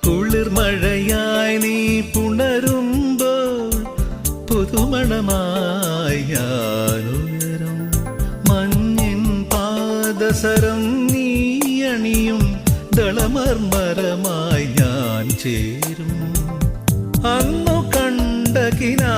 കുളിർമഴയായി നീ പുണരുമ്പോൾ പുതുമണമായി ഞാനുയരും. മഞ്ഞിൻ പാദസരം നീ അണിയും ദളമർമരമായി ഞാൻ ചേരും. അന്നു കണ്ട കിനാ